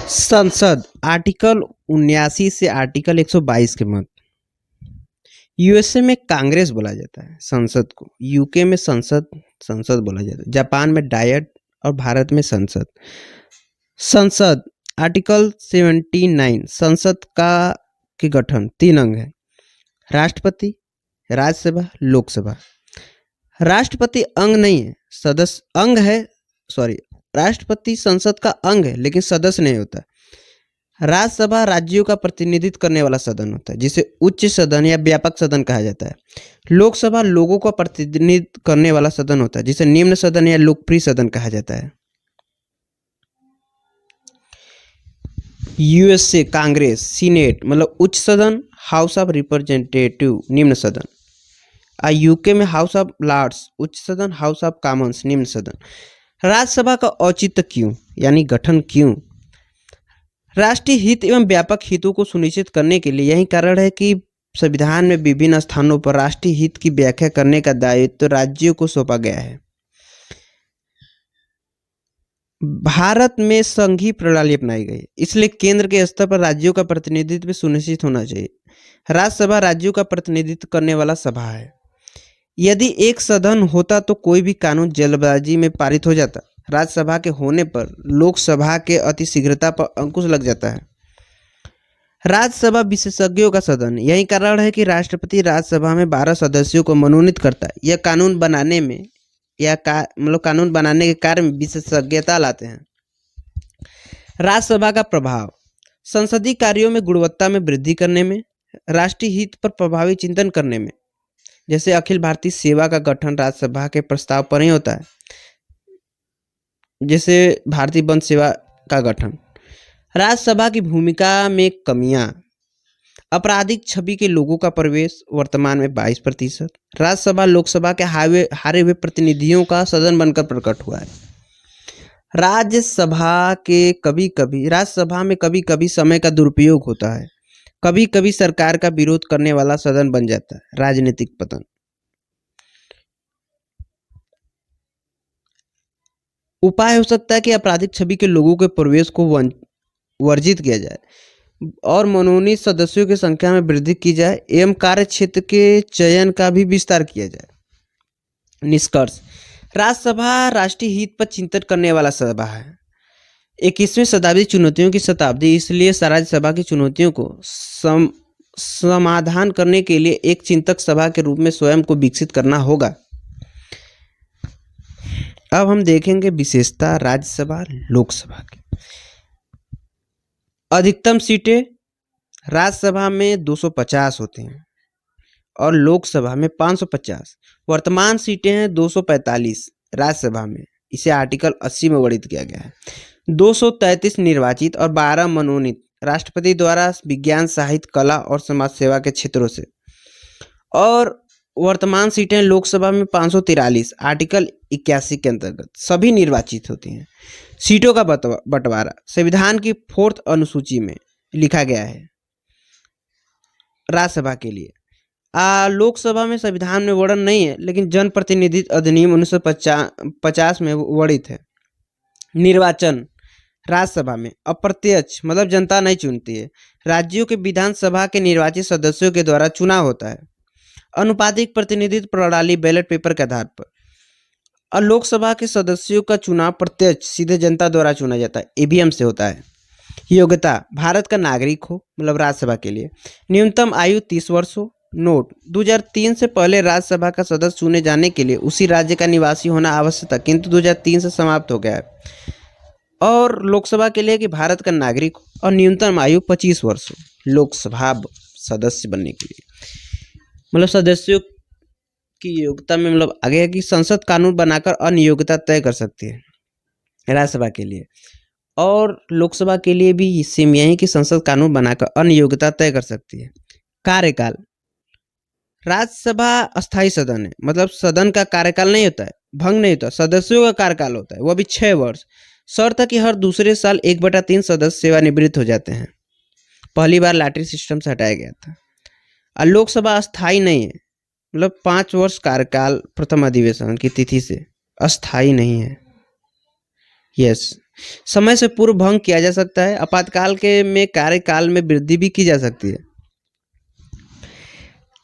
संसद आर्टिकल 79 से आर्टिकल 122 के मत। यूएसए में कांग्रेस बोला जाता है संसद को, यूके में संसद संसद बोला जाता है, जापान में डायट और भारत में संसद। संसद आर्टिकल 79 संसद का के गठन 3 अंग है: राष्ट्रपति, राज्यसभा, लोकसभा। राष्ट्रपति अंग नहीं है, सदस्य अंग है। सॉरी, राष्ट्रपति संसद का अंग है लेकिन सदस्य नहीं होता। राज्यसभा राज्यों का प्रतिनिधित्व करने वाला सदन होता है जिसे उच्च सदन या व्यापक सदन कहा जाता है। लोकसभा लोगों का प्रतिनिधित्व करने वाला सदन होता है जिसे निम्न सदन या लोकप्रिय सदन कहा जाता है। यूएसए कांग्रेस सीनेट मतलब उच्च सदन, हाउस ऑफ रिप्रेजेंटेटिव निम्न सदन। यूके में हाउस ऑफ लॉर्ड्स उच्च सदन, हाउस ऑफ कॉमन्स निम्न सदन। राज्यसभा का औचित्य क्यों यानी गठन क्यों? राष्ट्रीय हित एवं व्यापक हितों को सुनिश्चित करने के लिए यही कारण है कि संविधान में विभिन्न स्थानों पर राष्ट्रीय हित की व्याख्या करने का दायित्व राज्यों को सौंपा गया है। भारत में संघीय प्रणाली अपनाई गई, इसलिए केंद्र के स्तर पर राज्यों का प्रतिनिधित्व सुनिश्चित होना चाहिए। राज्यसभा राज्यों का प्रतिनिधित्व करने वाला सभा है। यदि एक सदन होता तो कोई भी कानून जल्दबाजी में पारित हो जाता। राज्यसभा के होने पर लोकसभा के अतिशीघ्रता पर अंकुश लग जाता है। राज्यसभा विशेषज्ञों का सदन, यही कारण है कि राष्ट्रपति राज्यसभा में 12 सदस्यों को मनोनीत करता है। यह कानून बनाने में कानून बनाने के कार्य में विशेषज्ञता लाते हैं। राज्यसभा का प्रभाव संसदीय कार्यों में गुणवत्ता में वृद्धि करने में, राष्ट्रीय हित पर प्रभावी चिंतन करने में। जैसे अखिल भारतीय सेवा का गठन राज्यसभा के प्रस्ताव पर ही होता है, जैसे भारतीय वन सेवा का गठन। राज्यसभा की भूमिका में कमियां: आपराधिक छवि के लोगों का प्रवेश वर्तमान में 22%। राज्यसभा लोकसभा के हारे हुए प्रतिनिधियों का सदन बनकर प्रकट हुआ है। राज्यसभा में कभी कभी समय का दुरुपयोग होता है। कभी कभी सरकार का विरोध करने वाला सदन बन जाता है। राजनीतिक पतन: उपाय हो सकता है कि आपराधिक छवि के लोगों के प्रवेश को वर्जित किया जाए और मनोनीत सदस्यों की संख्या में वृद्धि की जाए एवं कार्य क्षेत्र के चयन का भी विस्तार किया जाए। निष्कर्ष: राज्यसभा राष्ट्रीय हित पर चिंतन करने वाला सभा है। 21वीं शताब्दी चुनौतियों की शताब्दी, इसलिए राज्यसभा की चुनौतियों को समाधान करने के लिए एक चिंतक सभा के रूप में स्वयं को विकसित करना होगा। अब हम देखेंगे विशेषता राज्यसभा लोकसभा की। अधिकतम सीटें राज्यसभा में 250 होते हैं और लोकसभा में 550। वर्तमान सीटें हैं 245 राज्यसभा में, इसे आर्टिकल 80 में वर्णित किया गया है। 233 निर्वाचित और 12 मनोनीत राष्ट्रपति द्वारा विज्ञान, साहित्य, कला और समाज सेवा के क्षेत्रों से। और वर्तमान सीटें लोकसभा में 543 आर्टिकल 81 के अंतर्गत सभी निर्वाचित होती हैं। सीटों का बंटवारा संविधान की 4th अनुसूची में लिखा गया है राज्यसभा के लिए। लोकसभा में संविधान में वर्णन नहीं है लेकिन जन प्रतिनिधित्व अधिनियम 1950 में वर्णित है। निर्वाचन राज्यसभा में अप्रत्यक्ष मतलब जनता नहीं चुनती है, राज्यों के विधानसभा के निर्वाचित सदस्यों के द्वारा चुनाव होता है। अनुपातिक प्रतिनिधित्व प्रणाली बैलेट पेपर के आधार पर। और लोकसभा के सदस्यों का चुनाव प्रत्यक्ष सीधे जनता द्वारा चुना जाता है, ईवीएम से होता है। योग्यता भारत का नागरिक हो मतलब राज्यसभा के लिए। न्यूनतम आयु 30 वर्ष हो। नोट: 2003 से पहले राज्यसभा का सदस्य चुने जाने के लिए उसी राज्य का निवासी होना आवश्यक था, किंतु 2003 से समाप्त हो गया है। और लोकसभा के लिए कि भारत का नागरिक हो और न्यूनतम आयु 25 वर्ष हो लोकसभा सदस्य बनने के लिए। मतलब सदस्यों की योग्यता में आगे है कि संसद कानून बनाकर अन्य योग्यता तय कर सकती है राज्यसभा के लिए, और लोकसभा के लिए भी सेम यही कि संसद कानून बनाकर अन्य योग्यता तय कर सकती है। कार्यकाल: राज्यसभा अस्थायी सदन है, मतलब सदन का कार्यकाल नहीं होता है, भंग नहीं होता, सदस्यों का कार्यकाल होता है, वो भी 6 वर्ष। शर्त है कि हर दूसरे साल 1/3 सदस्य सेवानिवृत्त हो जाते हैं। पहली बार लॉटरी सिस्टम से हटाया गया था। और लोकसभा अस्थायी नहीं है, मतलब 5 वर्ष कार्यकाल प्रथम अधिवेशन की तिथि से, अस्थायी नहीं है। यस। समय से पूर्व भंग किया जा सकता है। आपातकाल के में कार्यकाल में वृद्धि भी की जा सकती है।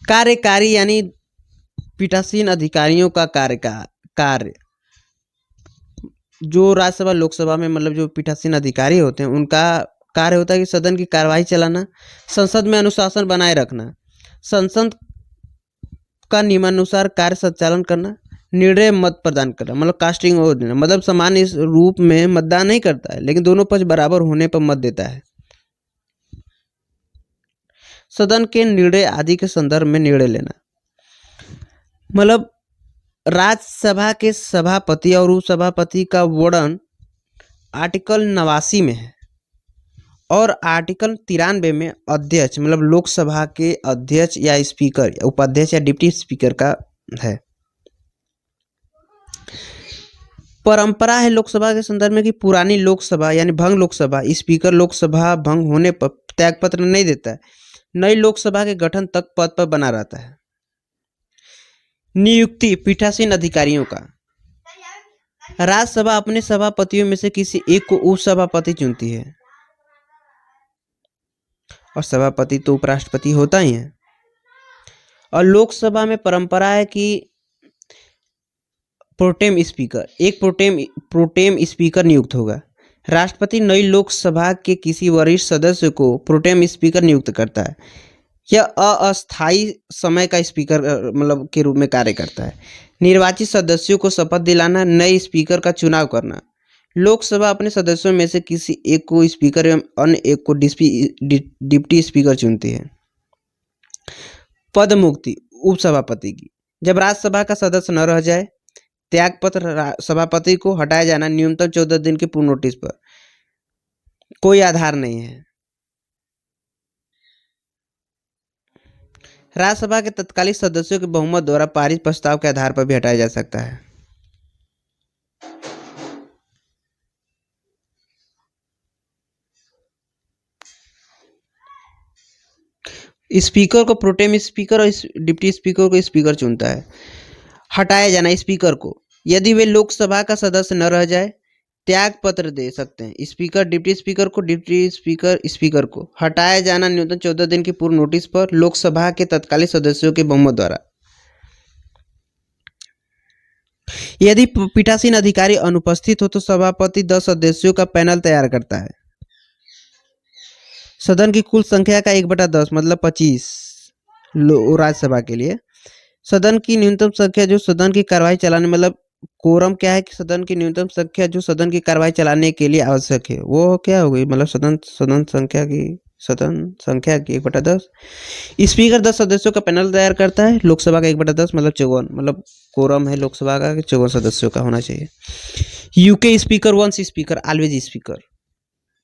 कार्यकारी यानी पीठासीन अधिकारियों का कार्य जो राज्यसभा लोकसभा में मतलब जो पीठासीन अधिकारी होते हैं उनका कार्य होता है कि सदन की कार्यवाही चलाना, संसद में अनुशासन बनाए रखना, संसद का नियमानुसार कार्य संचालन करना, निर्णय मत प्रदान करना मतलब कास्टिंग वोट देना, मतलब सामान्य रूप में मतदान नहीं करता है लेकिन दोनों पक्ष बराबर होने पर मत देता है। सदन के निर्णय आदि के संदर्भ में निर्णय लेना, मतलब राज्यसभा के सभापति और उपसभापति का वर्णन आर्टिकल 89 में है और आर्टिकल 93 में अध्यक्ष मतलब लोकसभा के अध्यक्ष या स्पीकर या उपाध्यक्ष या डिप्टी स्पीकर का है। परंपरा है लोकसभा के संदर्भ में कि पुरानी लोकसभा यानी भंग लोकसभा स्पीकर लोकसभा भंग होने पर त्यागपत्र नहीं देता है, नई लोकसभा के गठन तक पद पर बना रहता है। नियुक्ति पीठासीन अधिकारियों का, राज्यसभा अपने सभापतियों में से किसी एक को उपसभापति चुनती है और सभापति तो उपराष्ट्रपति होता ही है। और लोकसभा में परंपरा है कि प्रोटेम स्पीकर एक प्रोटेम स्पीकर नियुक्त होगा। राष्ट्रपति नई लोकसभा के किसी वरिष्ठ सदस्य को प्रोटेम स्पीकर नियुक्त करता है। यह अस्थायी समय का स्पीकर मतलब के रूप में कार्य करता है। निर्वाचित सदस्यों को शपथ दिलाना, नए स्पीकर का चुनाव करना। लोकसभा अपने सदस्यों में से किसी एक को स्पीकर एवं अन्य एक को डिप्टी स्पीकर चुनती है। पद मुक्ति उपसभापति की, जब राज्यसभा का सदस्य न रह जाए, त्यागपत्र सभापति को हटाया जाना न्यूनतम 14 दिन के पूर्ण नोटिस पर, कोई आधार नहीं है। राज्यसभा के तत्कालीन सदस्यों के बहुमत द्वारा पारित प्रस्ताव के आधार पर भी हटाया जा सकता है। स्पीकर को प्रोटेम स्पीकर और डिप्टी स्पीकर को स्पीकर चुनता है। हटाया जाना स्पीकर को, यदि वे लोकसभा का सदस्य न रह जाए, त्याग पत्र दे सकते हैं। स्पीकर डिप्टी स्पीकर को, डिप्टी स्पीकर स्पीकर को। हटाया जाना न्यूनतम 14 दिन की पूर्व नोटिस पर लोकसभा के तत्कालीन सदस्यों के बहुमत द्वारा। यदि पीठासीन अधिकारी अनुपस्थित हो तो सभापति 10 सदस्यों का पैनल तैयार करता है। सदन की कुल संख्या का 1/10 मतलब 25 राज्यसभा के लिए। सदन की न्यूनतम संख्या जो सदन की कार्यवाही चलाने मतलब कोरम क्या है कि सदन की न्यूनतम संख्या जो सदन की कार्यवाही चलाने के लिए आवश्यक है वो क्या हो गई मतलब सदन संख्या की 1/10। स्पीकर 10 सदस्यों का पैनल तैयार करता है। लोकसभा का 1/10 मतलब 54 मतलब कोरम है लोकसभा का 54 सदस्यों का होना चाहिए। UK speaker once speaker always speaker,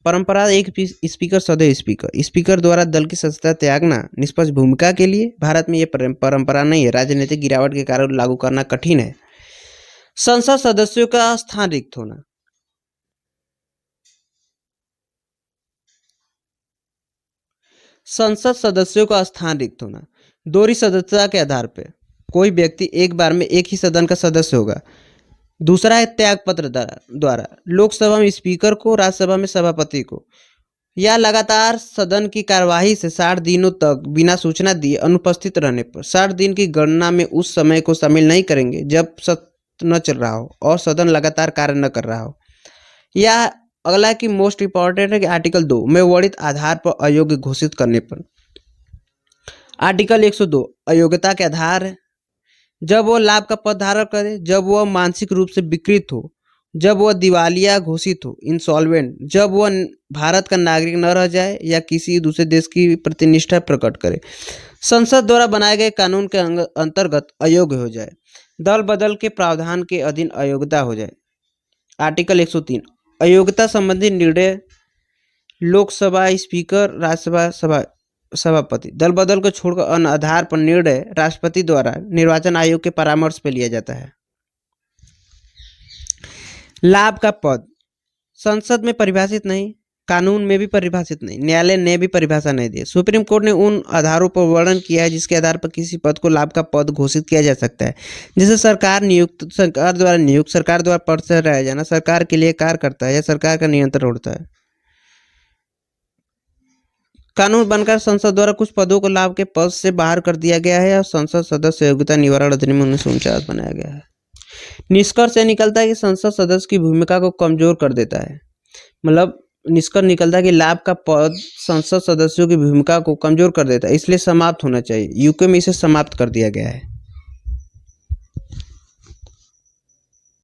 परंपरा एक स्पीकर सदैव स्पीकर। स्पीकर द्वारा दल की सदस्यता त्यागना निष्पक्ष भूमिका के लिए भारत में यह परंपरा नहीं है। राजनीतिक गिरावट के कारण लागू करना कठिन है। संसद सदस्यों का स्थान रिक्त होना, संसद सदस्यों का स्थान रिक्त होना। दोहरी सदस्यता के आधार पर कोई व्यक्ति एक बार में एक ही सदन का सदस्य होगा। दूसरा है त्यागपत्र द्वारा लोकसभा में स्पीकर को, राज्यसभा में सभापति को, या लगातार सदन की कार्यवाही से 60 दिनों तक बिना सूचना दिए अनुपस्थित रहने पर 60 दिन की गणना में उस समय को शामिल नहीं करेंगे जब सत्र न चल रहा हो और सदन लगातार कार्य न कर रहा हो। या अगला की मोस्ट इंपॉर्टेंट है कि आर्टिकल 2 में वर्णित आधार पर अयोग्य घोषित करने पर। आर्टिकल 102 अयोग्यता के आधार है, जब वह लाभ का पद धारण करे, जब वह मानसिक रूप से विकृत हो, जब वह दिवालिया घोषित हो इंसॉल्वेंट, जब वह भारत का नागरिक न रह जाए या किसी दूसरे देश की प्रतिनिष्ठा प्रकट करे, संसद द्वारा बनाए गए कानून के अंतर्गत अयोग्य हो जाए, दल बदल के प्रावधान के अधीन अयोग्यता हो जाए। आर्टिकल 103 अयोग्यता संबंधी निर्णय लोकसभा स्पीकर, राज्यसभा सभापति, दल बदल को छोड़कर अन्य आधार पर निर्णय राष्ट्रपति द्वारा निर्वाचन आयोग के परामर्श पर लिया जाता है। लाभ का पद संसद में परिभाषित नहीं, कानून में भी परिभाषित नहीं, न्यायालय ने भी परिभाषा नहीं दी। सुप्रीम कोर्ट ने उन आधारों पर वर्णन किया है जिसके आधार पर किसी पद को लाभ का पद घोषित किया जा सकता है, जैसे सरकार द्वारा नियुक्त, सरकार द्वारा पद से रह जाना, सरकार के लिए कार्य करता है या सरकार का नियंत्रण होता है। कानून बनकर संसद द्वारा कुछ पदों को लाभ के पद से बाहर कर दिया गया है और संसद सदस्य योग्यता निवारण अधिनियम 1949 बनाया गया है। निष्कर्ष यह निकलता है कि संसद सदस्य की भूमिका को कमजोर कर देता है। मतलब निष्कर्ष निकलता है कि लाभ का पद संसद सदस्यों की भूमिका को कमजोर कर देता है, इसलिए समाप्त होना चाहिए। यूके में इसे समाप्त कर दिया गया है।